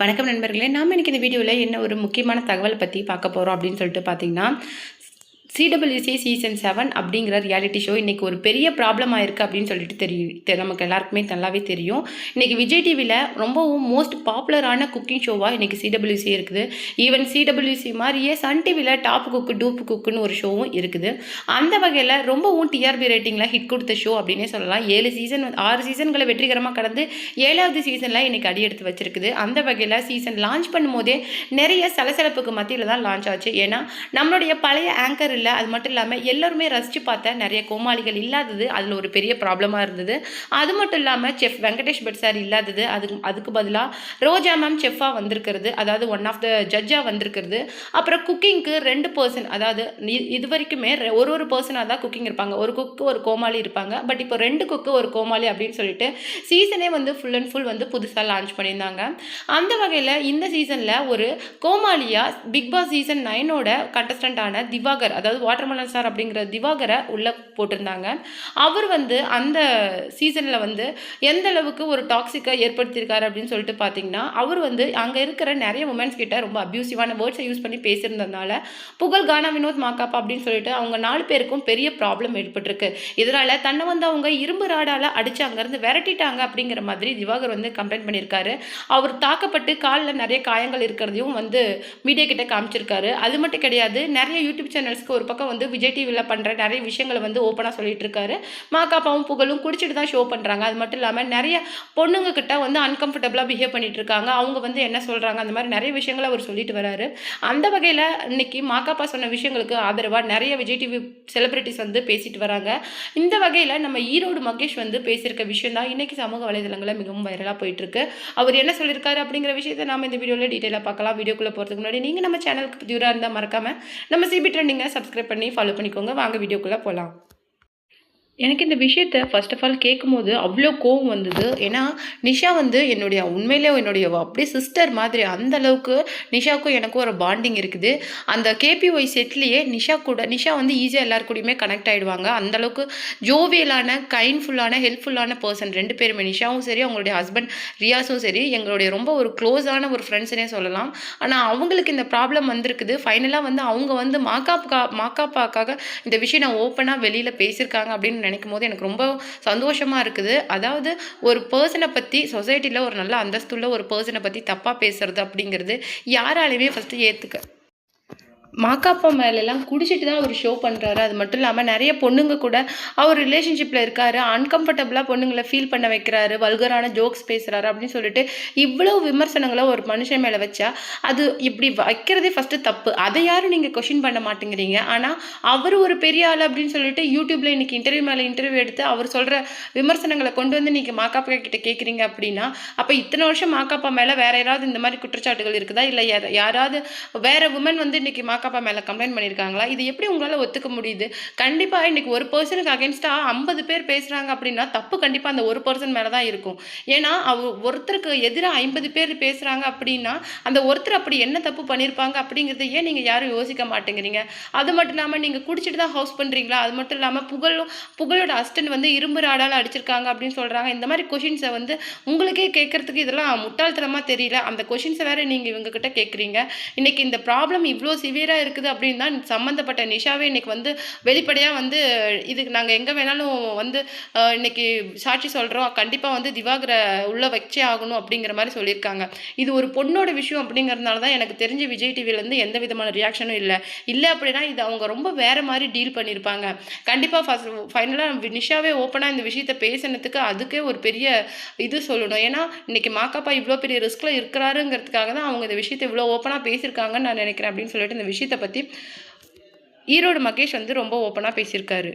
வணக்கம் நண்பர்களே, நாம் இன்னைக்கு இந்த வீடியோவில் என்ன ஒரு முக்கியமான தகவல் பற்றி பார்க்க போகிறோம் அப்படின்னு சொல்லிட்டு பார்த்தீங்கன்னா, சிடபிள்யூசி சீசன் 7 அப்படிங்கிற ரியாலிட்டி ஷோ இன்றைக்கி ஒரு பெரிய ப்ராப்ளம் ஆயிருக்கு அப்படின்னு சொல்லிட்டு நமக்கு எல்லாருக்குமே நல்லாவே தெரியும். இன்றைக்கி விஜய் டிவியில் ரொம்பவும் மோஸ்ட் பாப்புலரான குக்கிங் ஷோவாக இன்றைக்கி சிடபிள்யூசி இருக்குது. ஈவன் சிடபிள்யூசி மாதிரியே சன் டிவியில் டாப் குக்கு டூப் குக்குன்னு ஒரு ஷோவும் இருக்குது. அந்த வகையில் ரொம்பவும் டிஆர்பி ரேட்டிங்கில் ஹிட் கொடுத்த ஷோ அப்படின்னே சொல்லலாம். 6 சீசன்களை வெற்றிகரமாக கடந்து 7வது சீசனில் இன்றைக்கி அடி எடுத்து வச்சிருக்குது. அந்த வகையில் சீசன் லான்ச் பண்ணும்போதே நிறைய சலசலப்புக்கு மத்தியில் தான் லான்ச் ஆச்சு. ஏன்னா நம்மளுடைய பழைய ஆங்கர் இல்லை, அது மட்டும் இல்லாமல் எல்லாருமே ரசித்து பார்த்த நிறைய கோமாளிகள் இல்லாதது அதில் ஒரு பெரிய ப்ராப்ளமாக இருந்தது. அது மட்டும் இல்லாமல் செஃப் வெங்கடேஷ் பட் சார் இல்லாதது, அதுக்கு பதிலாக ரோஜா மேம் செஃப்பாக வந்திருக்கிறது, அதாவது ஒன் ஆஃப் த ஜட்ஜாக வந்திருக்கிறது. அப்புறம் குக்கிங்க்கு 2 பர்சன், அதாவது இது வரைக்குமே ஒரு பர்சனாக தான் குக்கிங் இருப்பாங்க. ஒரு குக்கு ஒரு கோமாளி இருப்பாங்க. பட் இப்போ 2 குக்கு ஒரு கோமாளி அப்படின்னு சொல்லிட்டு சீசனே வந்து ஃபுல் அண்ட் ஃபுல் வந்து புதுசாக லான்ச் பண்ணியிருந்தாங்க. அந்த வகையில் இந்த சீசனில் ஒரு கோமாளியாக பிக் பாஸ் சீசன் 9ஓட கண்டஸ்டண்டான திவாகர், அதாவது வாட்டர்மெலன் ஸ்டார் அப்படிங்கிற திவாகரை உள்ளே போட்டிருந்தாங்க. அவர் வந்து அந்த சீசனில் வந்து எந்த அளவுக்கு ஒரு டாக்ஸிக்கை ஏற்படுத்தியிருக்காரு அப்படின்னு சொல்லிட்டு பார்த்தீங்கன்னா, அவர் வந்து அங்கே இருக்கிற நிறைய உமன்ஸ் கிட்ட ரொம்ப அப்யூசிவான வேர்ட்ஸை யூஸ் பண்ணி பேசியிருந்ததுனால புகழ், கானா, வினோத், மாக்காப்பா அப்படின்னு சொல்லிட்டு அவங்க 4 பேருக்கும் பெரிய ப்ராப்ளம் ஏற்பட்டிருக்கு. இதனால் தன்னை வந்து அவங்க இரும்பு ராடால் அடித்து அங்கேருந்து விரட்டிட்டாங்க அப்படிங்கிற மாதிரி திவாகர் வந்து கம்ப்ளைண்ட் பண்ணியிருக்காரு. அவர் தாக்கப்பட்டு காலில் நிறைய காயங்கள் இருக்கிறதையும் வந்து மீடியா கிட்ட காமிச்சிருக்காரு. அது மட்டும் கிடையாது, நிறைய யூடியூப் சேனல்ஸ்க்கு ஒரு பக்கம் வந்து விஜய் டிவியில் பண்ணுற நிறைய விஷயங்களை வந்து ஓப்பனாக சொல்லிட்டு இருக்காரு. மாக்காப்பாவும் புகழும் குடிச்சிட்டு தான் ஷோ பண்ணுறாங்க. அது மட்டும் இல்லாமல் நிறைய பொண்ணுங்க கிட்ட வந்து அன்கம்ஃபர்டபுளாக பிஹேவ் பண்ணிட்டு இருக்காங்க. அவங்க வந்து என்ன சொல்கிறாங்க, அந்த மாதிரி நிறைய விஷயங்களை அவர் சொல்லிட்டு வராரு. அந்த வகையில் இன்னைக்கு மாக்காப்பா சொன்ன விஷயங்களுக்கு ஆதரவாக நிறைய விஜய் டிவி செலிபிரிட்டிஸ் வந்து பேசிட்டு வராங்க. இந்த வகையில் நம்ம ஈரோடு மகேஷ் வந்து பேசியிருக்க விஷயம் தான் இன்னைக்கு சமூக வலைதளங்களில் மிகவும் வைரலாக போயிட்டு இருக்கு. அவர் என்ன சொல்லியிருக்காரு அப்படிங்கிற விஷயத்தை நாம் இந்த வீடியோவில் டீட்டெயிலாக பார்க்கலாம். வீடியோக்குள்ளே போகிறதுக்கு முன்னாடி நீங்கள் நம்ம சேனலுக்கு புதியவராக இருந்தால் மறக்காமல் நம்ம சிபி ட்ரெண்டிங்கை சப்ஸ்கிரைப் பண்ணி ஃபாலோ பண்ணிக்கோங்க. வாங்க வீடியோக்குள்ளே போகலாம். எனக்கு இந்த விஷயத்த ஃபர்ஸ்ட் ஆஃப் ஆல் கேட்கும்போது அவ்வளோ கோவம் வந்தது. ஏன்னா நிஷா வந்து உண்மையிலே என்னுடைய அப்படியே சிஸ்டர் மாதிரி. அந்த அளவுக்கு நிஷாவுக்கும் எனக்கும் ஒரு பாண்டிங் இருக்குது. அந்த கேபிஒய் செட்லேயே நிஷா வந்து ஈஸியாக எல்லாரு கூடயுமே கனெக்ட் ஆகிடுவாங்க. அந்தளவுக்கு ஜோவியலான, கைண்ட்ஃபுல்லான, ஹெல்ப்ஃபுல்லான பர்சன் 2 பேருமே. நிஷாவும் சரி, அவங்களுடைய ஹஸ்பண்ட் ரியாஸும் சரி, எங்களுடைய ரொம்ப ஒரு க்ளோஸான ஒரு ஃப்ரெண்ட்ஸ்னே சொல்லலாம். ஆனால் அவங்களுக்கு இந்த ப்ராப்ளம் வந்திருக்குது. ஃபைனலாக வந்து அவங்க வந்து மாக்காப்பாக்காக இந்த விஷயம் நான் ஓப்பனாக வெளியில் பேசியிருக்காங்க அப்படின்னு நினைக்கும் போது எனக்கு ரொம்ப சந்தோஷமாக இருக்குது. அதாவது ஒரு பர்சனை பற்றி, சொசைட்டியில் ஒரு நல்ல அந்தஸ்துள்ள ஒரு பர்சனை பற்றி தப்பாக பேசுறது அப்படிங்கிறது யாராலையுமே ஃபஸ்ட்டு ஏற்றுக்க. மாக்காப்பா மேலெல்லாம் குடிச்சிட்டு தான் அவர் ஷோ பண்ணுறாரு. அது மட்டும் இல்லாமல் நிறைய பொண்ணுங்க கூட அவர் ரிலேஷன்ஷிப்பில் இருக்காரு, அன்கம்ஃபர்டபுளாக பொண்ணுங்களை ஃபீல் பண்ண வைக்கிறாரு, வல்கரான ஜோக்ஸ் பேசுகிறாரு அப்படின்னு சொல்லிட்டு இவ்வளோ விமர்சனங்களை ஒரு மனுஷன் மேலே வச்சா அது இப்படி வைக்கிறதே ஃபஸ்ட்டு தப்பு. அதை யாரும் நீங்கள் கொஷின் பண்ண மாட்டேங்கிறீங்க. ஆனால் அவர் ஒரு பெரிய ஆள் அப்படின்னு சொல்லிட்டு யூடியூப்பில் இன்றைக்கி இன்டர்வியூ மேலே இன்டர்வியூ எடுத்து அவர் சொல்கிற விமர்சனங்களை கொண்டு வந்து நீங்கள் மாக்காப்பா கிட்ட கேட்குறீங்க அப்படின்னா, அப்போ இத்தனை வருஷம் மாக்காப்பா மேலே வேற யாராவது இந்த மாதிரி குற்றச்சாட்டுகள் இருக்குதா? இல்லை யாராவது வேற உமன் வந்து இன்றைக்கி மாக்காப்பா மேலே கம்ப்ளைண்ட் பண்ணியிருக்காங்களா? இது எப்படி உங்களால் ஒத்துக்க முடியுது? கண்டிப்பாக இன்றைக்கி ஒரு பர்சனுக்கு அகேன்ஸ்டாக 50 பேர் பேசுகிறாங்க அப்படின்னா தப்பு கண்டிப்பாக அந்த ஒரு பர்சன் மேலே தான் இருக்கும். ஏன்னா ஒருத்தருக்கு எதிராக 50 பேர் பேசுகிறாங்க அப்படின்னா அந்த ஒருத்தர் அப்படி என்ன தப்பு பண்ணியிருப்பாங்க அப்படிங்கிறத ஏன் நீங்கள் யாரும் யோசிக்க மாட்டேங்கிறீங்க? அது மட்டும் இல்லாமல் நீங்கள் குடிச்சிட்டு தான் ஹவுஸ் பண்ணுறீங்களா? அது மட்டும் இல்லாமல் புகழோட ஹஸ்பண்ட் வந்து இரும்பு ராடால் அடிச்சிருக்காங்க அப்படின்னு சொல்கிறாங்க. இந்த மாதிரி கொஷின்ஸை வந்து உங்களுக்கே கேட்குறதுக்கு இதெல்லாம் முட்டாள்தனமாக தெரியல. அந்த கொஷின்ஸை வேறு நீங்கள் இவங்ககிட்ட கேட்குறீங்க. இன்றைக்கி இந்த ப்ராப்ளம் இவ்வளோ சிவியராக இருக்குது அப்படின்னு தான் சம்மந்தப்பட்ட நிஷாவே இன்றைக்கி வந்து வெளிப்படையாக வந்து இதுக்கு நாங்கள் எங்கே வேணாலும் வந்து இன்றைக்கி சாட்சி சொல்கிறோம், கண்டிப்பாக வந்து திவாகரை உள்ளே வச்சே ஆகணும் அப்படிங்கிற மாதிரி சொல்லியிருக்காங்க. இது ஒரு பொண்ணோட விஷயம் அப்படிங்கிறதுனால தான் எனக்கு தெரிஞ்ச விஜய் டிவிலேருந்து எந்த விதமான ரியாக்ஷனும் இல்லை அப்படின்னா இது அவங்க ரொம்ப வேறு மாதிரி டீல் பண்ணியிருப்பாங்க. கண்டிப்பாக ஃபைனலாக நிஷாவே ஓப்பனாக இந்த விஷயத்தை பேசினதுக்கு அதுக்கே ஒரு பெரிய இது சொல்லணும். ஏன்னா இன்றைக்கி மாக்காப்பா இவ்வளோ பெரிய ரிஸ்கில் இருக்கிறாருங்கிறதுக்காக தான் அவங்க இந்த விஷயத்தை இவ்வளோ ஓப்பனாக பேசியிருக்காங்கன்னு நான் நினைக்கிறேன் அப்படின்னு சொல்லிட்டு இந்த விஷயத்தை பற்றி ஈரோடு மகேஷ் வந்து ரொம்ப ஓப்பனாக பேசியிருக்காரு.